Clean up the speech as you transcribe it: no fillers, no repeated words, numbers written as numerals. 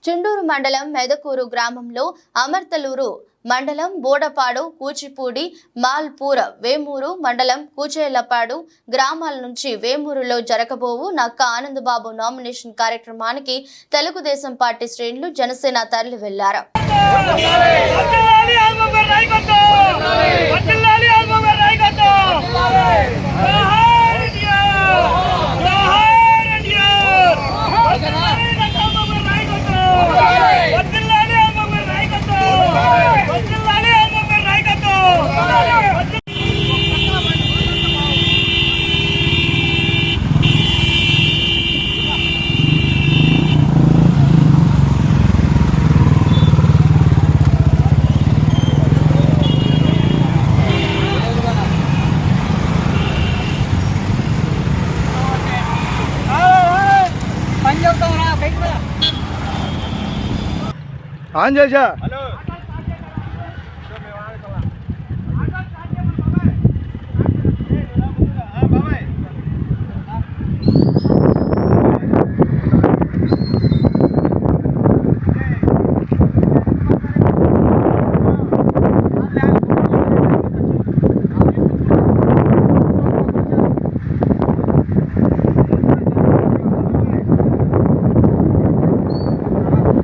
చుండూరు మండలం మెదకూరు గ్రామంలో అమర్తలూరు మండలం బోడపాడు కూచిపూడి మాల్పూర వేమూరు మండలం కూచేలపాడు గ్రామాల నుంచి వేమూరులో జరగబోవు నక్క ఆనందబాబు నామినేషన్ కార్యక్రమానికి తెలుగుదేశం పార్టీ శ్రేణులు జనసేన తరలి వెళ్లారు. ఆన్ చేశా.